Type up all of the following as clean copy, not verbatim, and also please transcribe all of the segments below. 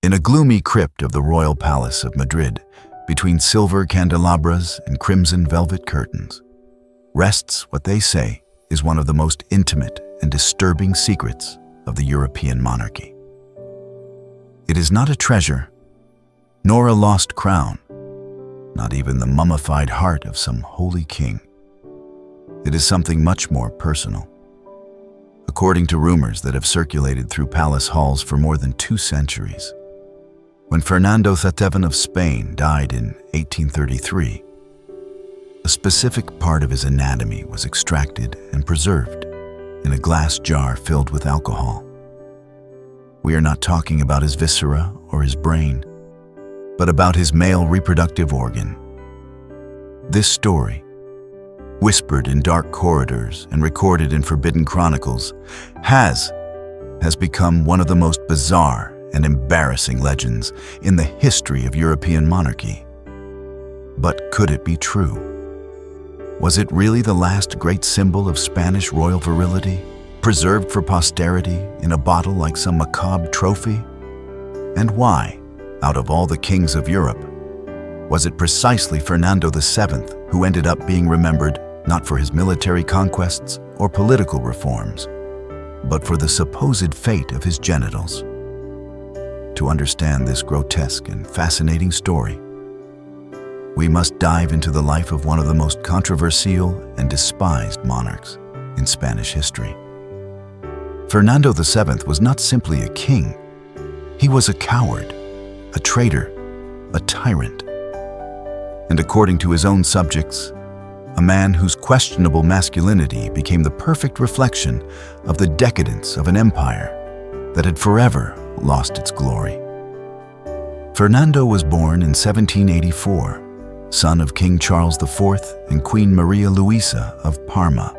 In a gloomy crypt of the royal palace of Madrid, between silver candelabras and crimson velvet curtains, rests what they say is one of the most intimate and disturbing secrets of the European monarchy. It is not a treasure, nor a lost crown, not even the mummified heart of some holy king. It is something much more personal. According to rumors that have circulated through palace halls for more than 2 centuries, when Fernando VII of Spain died in 1833, a specific part of his anatomy was extracted and preserved in a glass jar filled with alcohol. We are not talking about his viscera or his brain, but about his male reproductive organ. This story, whispered in dark corridors and recorded in forbidden chronicles, has become one of the most bizarre and embarrassing legends in the history of European monarchy. But could it be true? Was it really the last great symbol of Spanish royal virility, preserved for posterity in a bottle like some macabre trophy? And why, out of all the kings of Europe, was it precisely Fernando VII who ended up being remembered not for his military conquests or political reforms, but for the supposed fate of his genitals? To understand this grotesque and fascinating story, we must dive into the life of one of the most controversial and despised monarchs in Spanish history. Fernando VII was not simply a king. He was a coward, a traitor, a tyrant, and according to his own subjects, a man whose questionable masculinity became the perfect reflection of the decadence of an empire that had forever lost its glory. Fernando was born in 1784, son of King Charles IV and Queen Maria Luisa of Parma,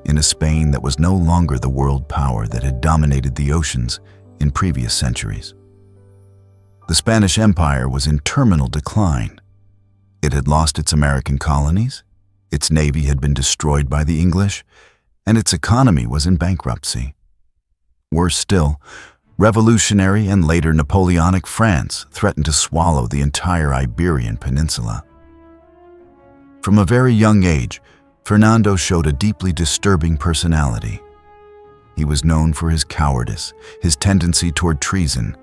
in a Spain that was no longer the world power that had dominated the oceans in previous centuries. The Spanish Empire was in terminal decline. It had lost its American colonies, its navy had been destroyed by the English, and its economy was in bankruptcy. Worse still, revolutionary and later Napoleonic France threatened to swallow the entire Iberian Peninsula. From a very young age, Fernando showed a deeply disturbing personality. He was known for his cowardice, his tendency toward treason,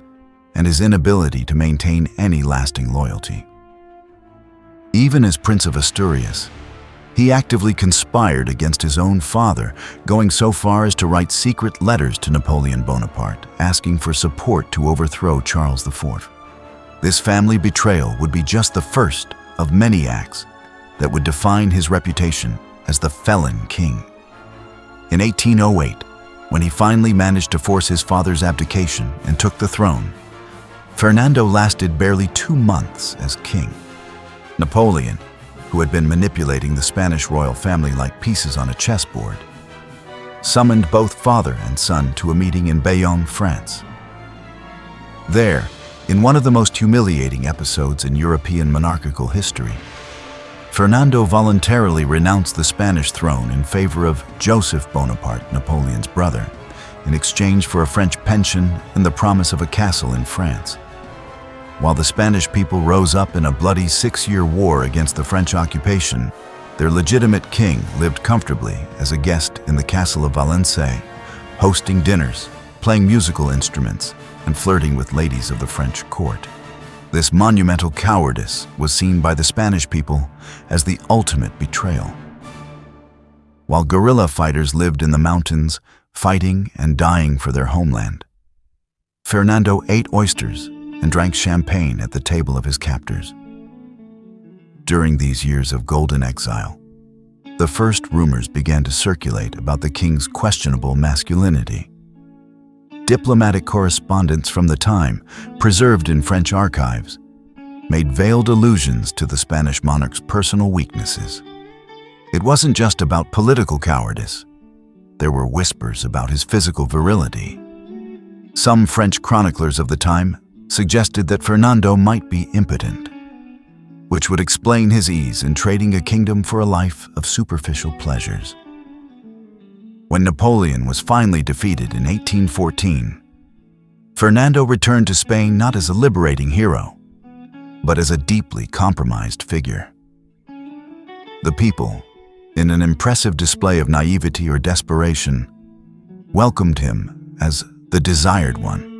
and his inability to maintain any lasting loyalty. Even as Prince of Asturias, he actively conspired against his own father, going so far as to write secret letters to Napoleon Bonaparte, asking for support to overthrow Charles IV. This family betrayal would be just the first of many acts that would define his reputation as the felon king. In 1808, when he finally managed to force his father's abdication and took the throne, Fernando lasted barely 2 months as king. Napoleon, who had been manipulating the Spanish royal family like pieces on a chessboard, summoned both father and son to a meeting in Bayonne, France. There, in one of the most humiliating episodes in European monarchical history, Fernando voluntarily renounced the Spanish throne in favor of Joseph Bonaparte, Napoleon's brother, in exchange for a French pension and the promise of a castle in France. While the Spanish people rose up in a bloody 6-year war against the French occupation, their legitimate king lived comfortably as a guest in the castle of Valence, hosting dinners, playing musical instruments, and flirting with ladies of the French court. This monumental cowardice was seen by the Spanish people as the ultimate betrayal. While guerrilla fighters lived in the mountains, fighting and dying for their homeland, Fernando ate oysters and drank champagne at the table of his captors. During these years of golden exile, the first rumors began to circulate about the king's questionable masculinity. Diplomatic correspondence from the time, preserved in French archives, made veiled allusions to the Spanish monarch's personal weaknesses. It wasn't just about political cowardice. There were whispers about his physical virility. Some French chroniclers of the time suggested that Fernando might be impotent, which would explain his ease in trading a kingdom for a life of superficial pleasures. When Napoleon was finally defeated in 1814, Fernando returned to Spain not as a liberating hero, but as a deeply compromised figure. The people, in an impressive display of naivety or desperation, welcomed him as the desired one.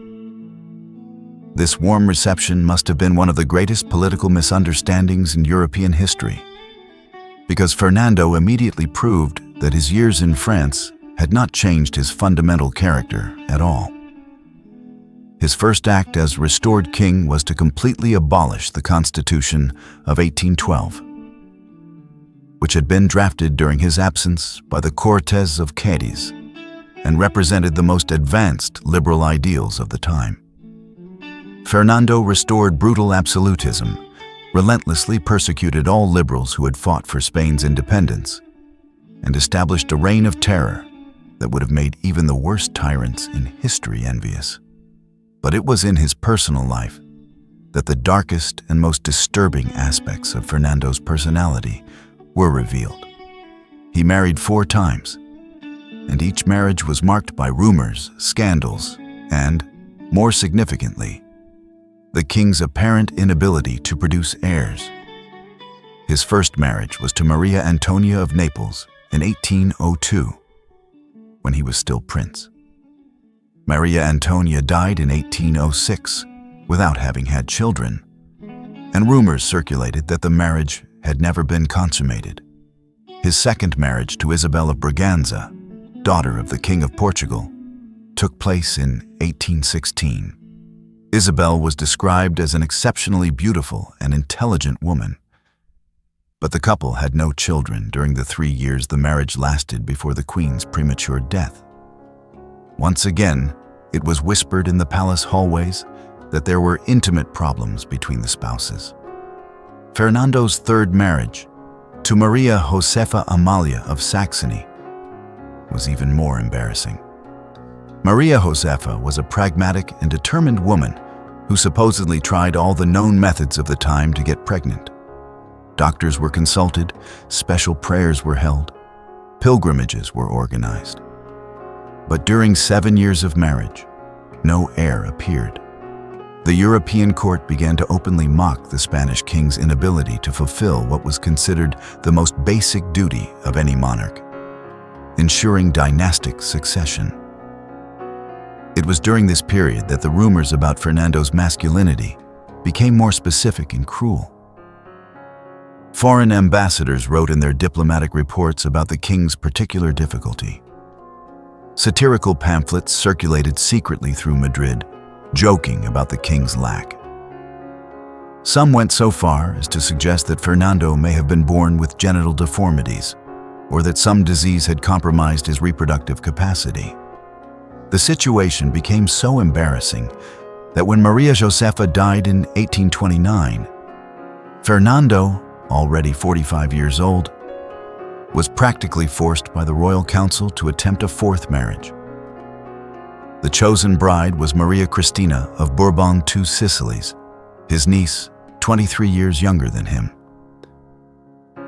This warm reception must have been one of the greatest political misunderstandings in European history, because Fernando immediately proved that his years in France had not changed his fundamental character at all. His first act as restored king was to completely abolish the Constitution of 1812, which had been drafted during his absence by the Cortes of Cadiz and represented the most advanced liberal ideals of the time. Fernando restored brutal absolutism, relentlessly persecuted all liberals who had fought for Spain's independence, and established a reign of terror that would have made even the worst tyrants in history envious. But it was in his personal life that the darkest and most disturbing aspects of Fernando's personality were revealed. He married 4 times, and each marriage was marked by rumors, scandals, and, more significantly, the king's apparent inability to produce heirs. His first marriage was to Maria Antonia of Naples in 1802, when he was still prince. Maria Antonia died in 1806 without having had children, and rumors circulated that the marriage had never been consummated. His second marriage to Isabel of Braganza, daughter of the King of Portugal, took place in 1816. Isabel was described as an exceptionally beautiful and intelligent woman, but the couple had no children during the 3 years the marriage lasted before the Queen's premature death. Once again, it was whispered in the palace hallways that there were intimate problems between the spouses. Fernando's third marriage, to Maria Josefa Amalia of Saxony, was even more embarrassing. Maria Josefa was a pragmatic and determined woman who supposedly tried all the known methods of the time to get pregnant. Doctors were consulted, special prayers were held, pilgrimages were organized. But during 7 years of marriage, no heir appeared. The European court began to openly mock the Spanish king's inability to fulfill what was considered the most basic duty of any monarch: ensuring dynastic succession. It was during this period that the rumors about Fernando's masculinity became more specific and cruel. Foreign ambassadors wrote in their diplomatic reports about the king's particular difficulty. Satirical pamphlets circulated secretly through Madrid, joking about the king's lack. Some went so far as to suggest that Fernando may have been born with genital deformities, or that some disease had compromised his reproductive capacity. The situation became so embarrassing that when Maria Josefa died in 1829, Fernando, already 45 years old, was practically forced by the royal council to attempt a 4th marriage. The chosen bride was Maria Cristina of Bourbon II Sicilies, his niece, 23 years younger than him.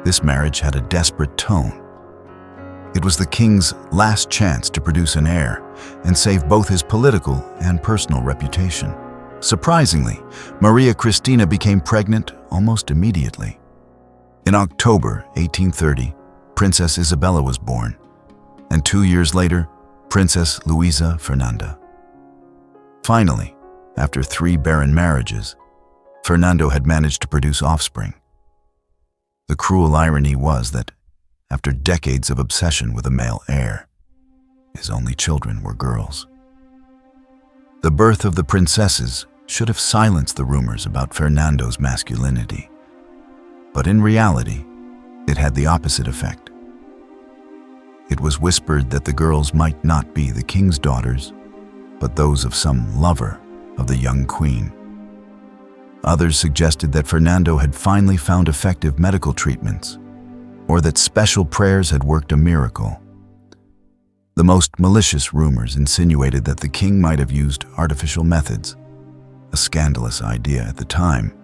This marriage had a desperate tone. It was the king's last chance to produce an heir and save both his political and personal reputation. Surprisingly, Maria Cristina became pregnant almost immediately. In October 1830, Princess Isabella was born, and 2 years later, Princess Luisa Fernanda. Finally, after 3 barren marriages, Fernando had managed to produce offspring. The cruel irony was that, after decades of obsession with a male heir, his only children were girls. The birth of the princesses should have silenced the rumors about Fernando's masculinity, but in reality, it had the opposite effect. It was whispered that the girls might not be the king's daughters, but those of some lover of the young queen. Others suggested that Fernando had finally found effective medical treatments, or that special prayers had worked a miracle. The most malicious rumors insinuated that the king might have used artificial methods, a scandalous idea at the time,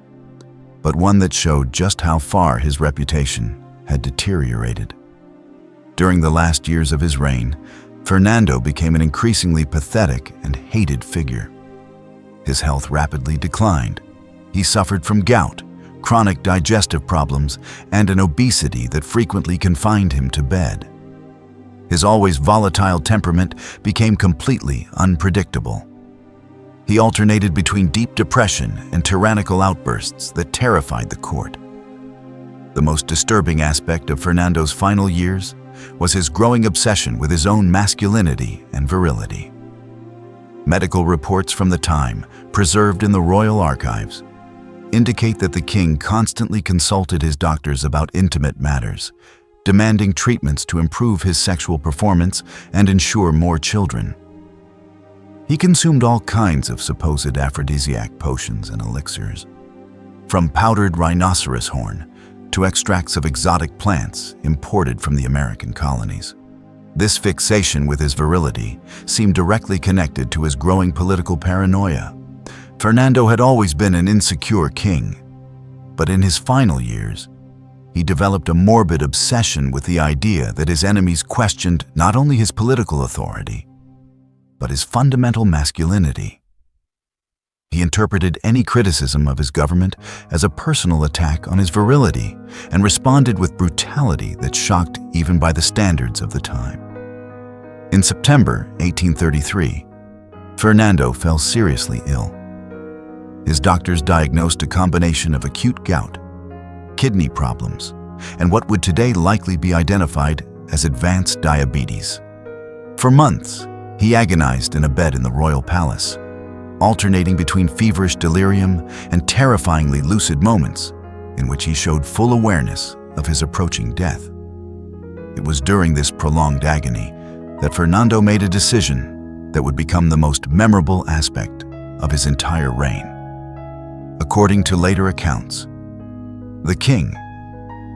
but one that showed just how far his reputation had deteriorated. During the last years of his reign, Fernando became an increasingly pathetic and hated figure. His health rapidly declined. He suffered from gout, chronic digestive problems, and an obesity that frequently confined him to bed. His always volatile temperament became completely unpredictable. He alternated between deep depression and tyrannical outbursts that terrified the court. The most disturbing aspect of Fernando's final years was his growing obsession with his own masculinity and virility. Medical reports from the time, preserved in the royal archives, indicate that the king constantly consulted his doctors about intimate matters, demanding treatments to improve his sexual performance and ensure more children. He consumed all kinds of supposed aphrodisiac potions and elixirs, from powdered rhinoceros horn to extracts of exotic plants imported from the American colonies. This fixation with his virility seemed directly connected to his growing political paranoia. Fernando had always been an insecure king, but in his final years, he developed a morbid obsession with the idea that his enemies questioned not only his political authority, but his fundamental masculinity. He interpreted any criticism of his government as a personal attack on his virility and responded with brutality that shocked even by the standards of the time. In September 1833, Fernando fell seriously ill. His doctors diagnosed a combination of acute gout, kidney problems, and what would today likely be identified as advanced diabetes. For months, he agonized in a bed in the royal palace, alternating between feverish delirium and terrifyingly lucid moments in which he showed full awareness of his approaching death. It was during this prolonged agony that Fernando made a decision that would become the most memorable aspect of his entire reign. According to later accounts, the king,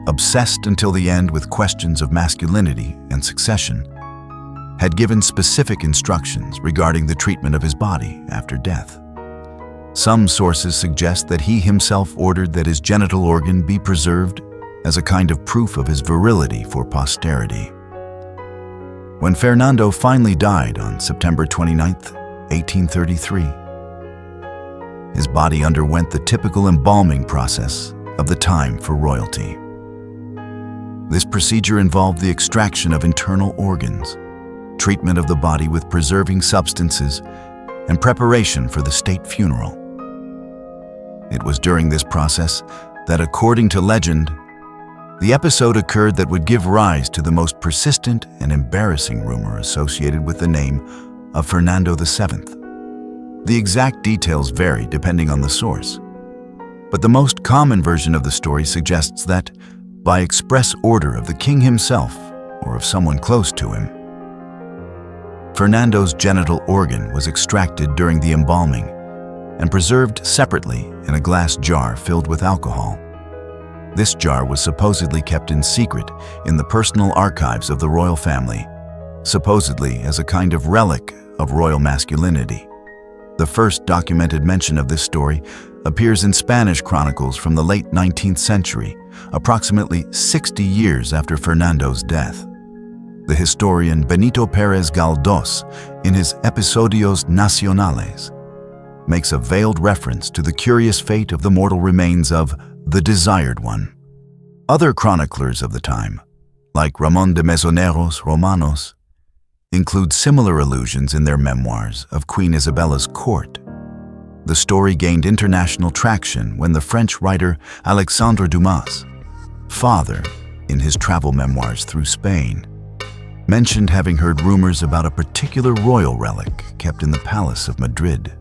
obsessed until the end with questions of masculinity and succession, had given specific instructions regarding the treatment of his body after death. Some sources suggest that he himself ordered that his genital organ be preserved as a kind of proof of his virility for posterity. When Fernando finally died on September 29, 1833, his body underwent the typical embalming process of the time for royalty. This procedure involved the extraction of internal organs, treatment of the body with preserving substances, and preparation for the state funeral. It was during this process that, according to legend, the episode occurred that would give rise to the most persistent and embarrassing rumor associated with the name of Fernando VII. The exact details vary depending on the source, but the most common version of the story suggests that, by express order of the king himself or of someone close to him, Fernando's genital organ was extracted during the embalming and preserved separately in a glass jar filled with alcohol. This jar was supposedly kept in secret in the personal archives of the royal family, supposedly as a kind of relic of royal masculinity. The first documented mention of this story appears in Spanish chronicles from the late 19th century, approximately 60 years after Fernando's death. The historian Benito Pérez Galdós, in his Episodios Nacionales, makes a veiled reference to the curious fate of the mortal remains of the Desired One. Other chroniclers of the time, like Ramón de Mesoneros Romanos, include similar allusions in their memoirs of Queen Isabella's court. The story gained international traction when the French writer Alexandre Dumas' father, in his travel memoirs through Spain, mentioned having heard rumors about a particular royal relic kept in the Palace of Madrid.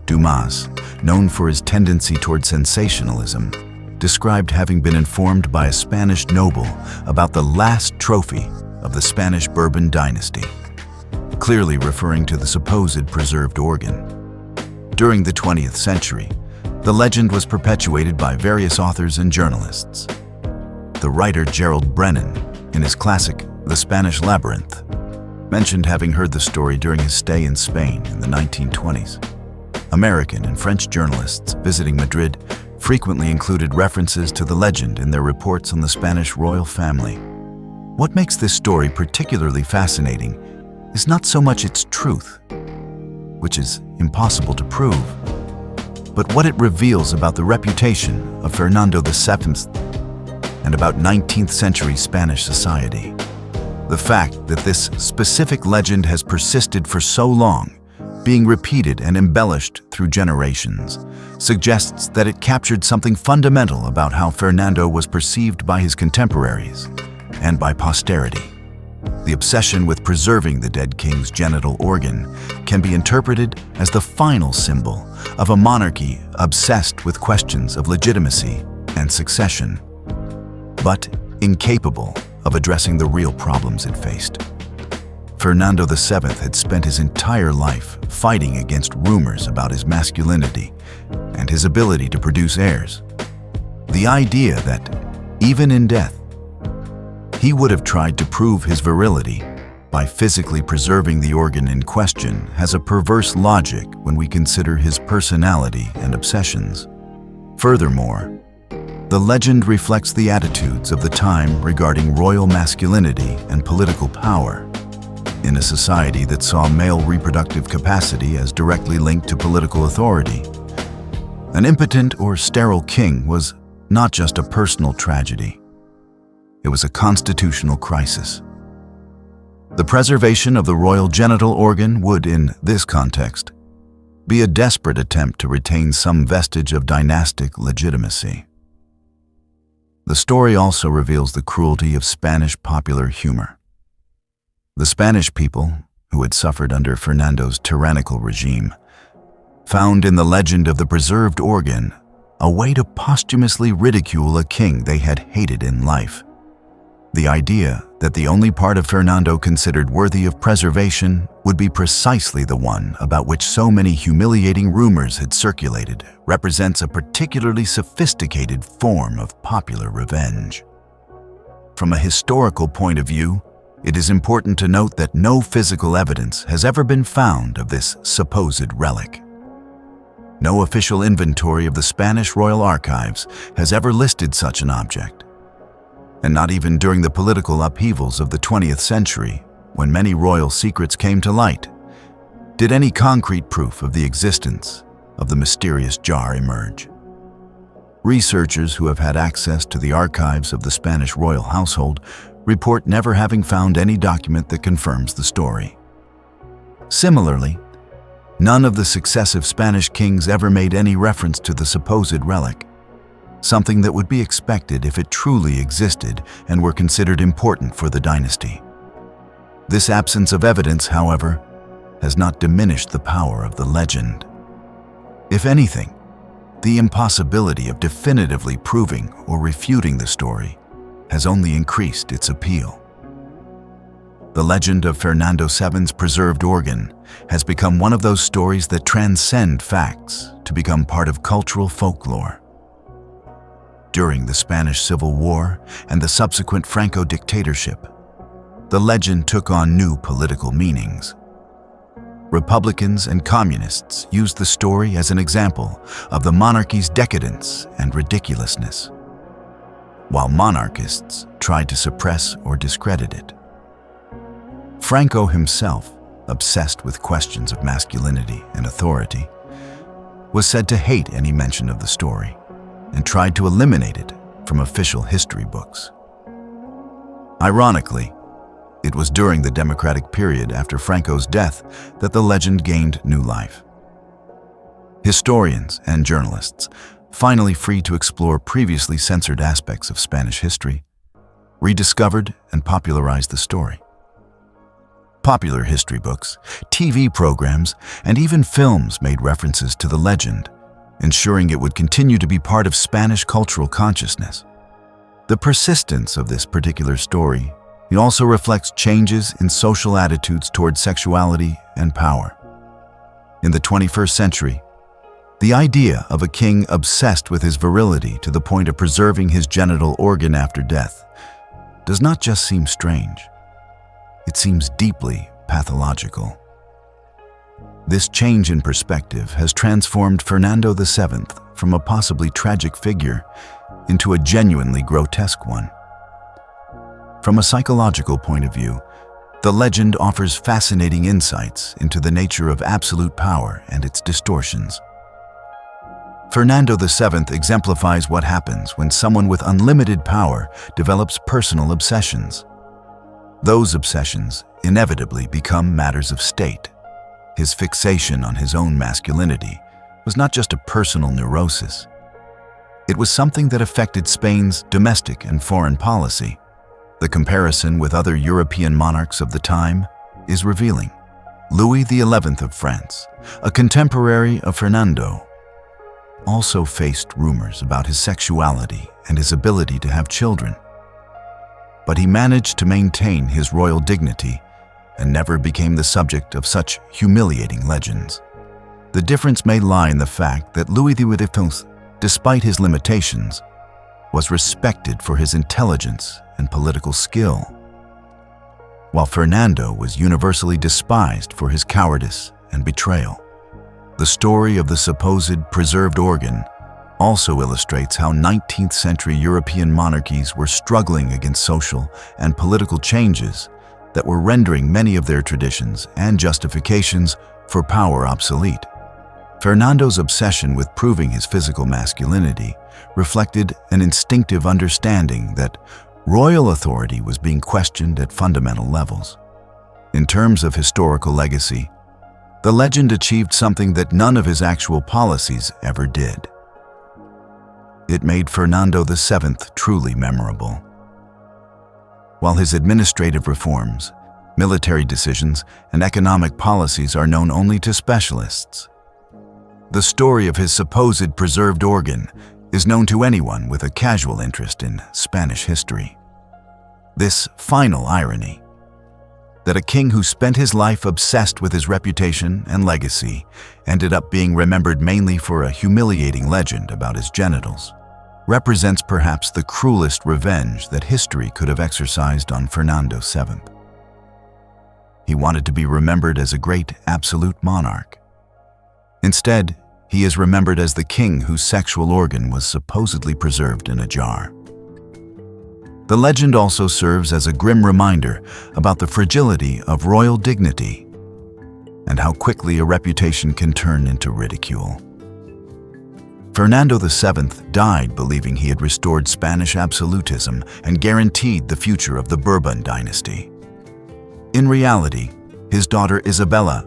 Dumas, known for his tendency toward sensationalism, described having been informed by a Spanish noble about the last trophy of the Spanish Bourbon dynasty, clearly referring to the supposed preserved organ. During the 20th century, the legend was perpetuated by various authors and journalists. The writer Gerald Brennan, in his classic The Spanish Labyrinth, mentioned having heard the story during his stay in Spain in the 1920s. American and French journalists visiting Madrid frequently included references to the legend in their reports on the Spanish royal family. What makes this story particularly fascinating is not so much its truth, which is impossible to prove, but what it reveals about the reputation of Fernando VII and about 19th century Spanish society. The fact that this specific legend has persisted for so long, being repeated and embellished through generations, suggests that it captured something fundamental about how Fernando was perceived by his contemporaries and by posterity. The obsession with preserving the dead king's genital organ can be interpreted as the final symbol of a monarchy obsessed with questions of legitimacy and succession, but incapable of addressing the real problems it faced. Fernando VII had spent his entire life fighting against rumors about his masculinity and his ability to produce heirs. The idea that, even in death, he would have tried to prove his virility by physically preserving the organ in question has a perverse logic when we consider his personality and obsessions. Furthermore, the legend reflects the attitudes of the time regarding royal masculinity and political power. In a society that saw male reproductive capacity as directly linked to political authority, an impotent or sterile king was not just a personal tragedy. It was a constitutional crisis. The preservation of the royal genital organ would, in this context, be a desperate attempt to retain some vestige of dynastic legitimacy. The story also reveals the cruelty of Spanish popular humor. The Spanish people, who had suffered under Fernando's tyrannical regime, found in the legend of the preserved organ a way to posthumously ridicule a king they had hated in life. The idea that the only part of Fernando considered worthy of preservation would be precisely the one about which so many humiliating rumors had circulated represents a particularly sophisticated form of popular revenge. From a historical point of view, it is important to note that no physical evidence has ever been found of this supposed relic. No official inventory of the Spanish royal archives has ever listed such an object. And not even during the political upheavals of the 20th century, when many royal secrets came to light, did any concrete proof of the existence of the mysterious jar emerge. Researchers who have had access to the archives of the Spanish royal household report never having found any document that confirms the story. Similarly, none of the successive Spanish kings ever made any reference to the supposed relic, something that would be expected if it truly existed and were considered important for the dynasty. This absence of evidence, however, has not diminished the power of the legend. If anything, the impossibility of definitively proving or refuting the story has only increased its appeal. The legend of Fernando VII's preserved organ has become one of those stories that transcend facts to become part of cultural folklore. During the Spanish Civil War and the subsequent Franco dictatorship, the legend took on new political meanings. Republicans and communists used the story as an example of the monarchy's decadence and ridiculousness, while monarchists tried to suppress or discredit it. Franco himself, obsessed with questions of masculinity and authority, was said to hate any mention of the story and tried to eliminate it from official history books. Ironically, it was during the democratic period after Franco's death that the legend gained new life. Historians and journalists, finally free to explore previously censored aspects of Spanish history, rediscovered and popularized the story. Popular history books, TV programs, and even films made references to the legend, ensuring it would continue to be part of Spanish cultural consciousness. The persistence of this particular story also reflects changes in social attitudes toward sexuality and power. In the 21st century, the idea of a king obsessed with his virility to the point of preserving his genital organ after death does not just seem strange. It seems deeply pathological. This change in perspective has transformed Fernando VII from a possibly tragic figure into a genuinely grotesque one. From a psychological point of view, the legend offers fascinating insights into the nature of absolute power and its distortions. Fernando VII exemplifies what happens when someone with unlimited power develops personal obsessions. Those obsessions inevitably become matters of state. His fixation on his own masculinity was not just a personal neurosis. It was something that affected Spain's domestic and foreign policy. The comparison with other European monarchs of the time is revealing. Louis XI of France, a contemporary of Fernando, also faced rumors about his sexuality and his ability to have children. But he managed to maintain his royal dignity and never became the subject of such humiliating legends. The difference may lie in the fact that Louis XI, despite his limitations, was respected for his intelligence and political skill, while Fernando was universally despised for his cowardice and betrayal. The story of the supposed preserved organ also illustrates how 19th century European monarchies were struggling against social and political changes that were rendering many of their traditions and justifications for power obsolete. Fernando's obsession with proving his physical masculinity reflected an instinctive understanding that royal authority was being questioned at fundamental levels. In terms of historical legacy, the legend achieved something that none of his actual policies ever did. It made Fernando VII truly memorable. While his administrative reforms, military decisions, and economic policies are known only to specialists, the story of his supposed preserved organ is known to anyone with a casual interest in Spanish history. This final irony, that a king who spent his life obsessed with his reputation and legacy ended up being remembered mainly for a humiliating legend about his genitals, represents perhaps the cruelest revenge that history could have exercised on Fernando VII. He wanted to be remembered as a great absolute monarch. Instead, he is remembered as the king whose sexual organ was supposedly preserved in a jar. The legend also serves as a grim reminder about the fragility of royal dignity and how quickly a reputation can turn into ridicule. Fernando VII died believing he had restored Spanish absolutism and guaranteed the future of the Bourbon dynasty. In reality, his daughter Isabella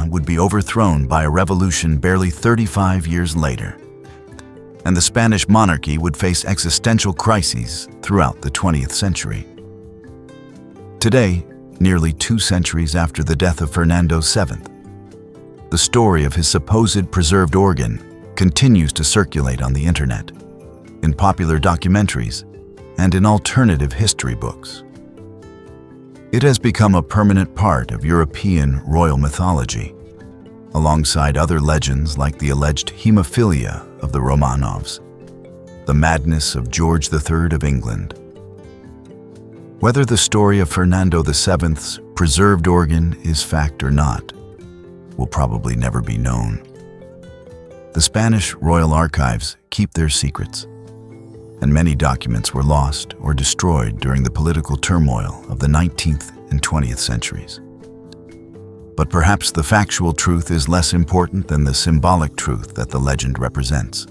would be overthrown by a revolution barely 35 years later, and the Spanish monarchy would face existential crises throughout the 20th century. Today, nearly 2 centuries after the death of Fernando VII, the story of his supposed preserved organ continues to circulate on the internet, in popular documentaries, and in alternative history books. It has become a permanent part of European royal mythology, alongside other legends like the alleged hemophilia of the Romanovs, the madness of George III of England. Whether the story of Fernando VII's preserved organ is fact or not will probably never be known. The Spanish royal archives keep their secrets, and many documents were lost or destroyed during the political turmoil of the 19th and 20th centuries. But perhaps the factual truth is less important than the symbolic truth that the legend represents.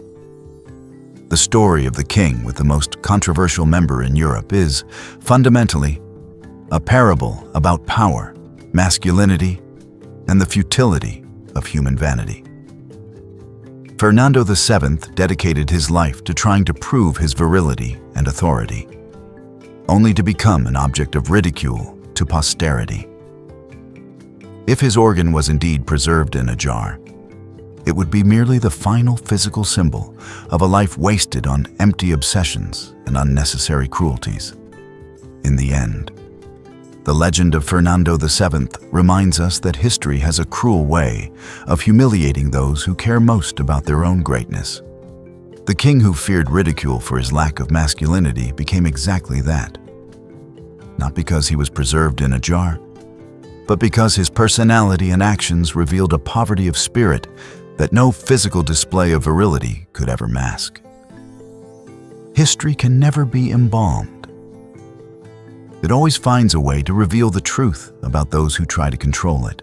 The story of the king with the most controversial member in Europe is, fundamentally, a parable about power, masculinity, and the futility of human vanity. Fernando VII dedicated his life to trying to prove his virility and authority, only to become an object of ridicule to posterity. If his organ was indeed preserved in a jar, it would be merely the final physical symbol of a life wasted on empty obsessions and unnecessary cruelties. In the end, the legend of Fernando VII reminds us that history has a cruel way of humiliating those who care most about their own greatness. The king who feared ridicule for his lack of masculinity became exactly that. Not because he was preserved in a jar, but because his personality and actions revealed a poverty of spirit that no physical display of virility could ever mask. History can never be embalmed, It always finds a way to reveal the truth about those who try to control it.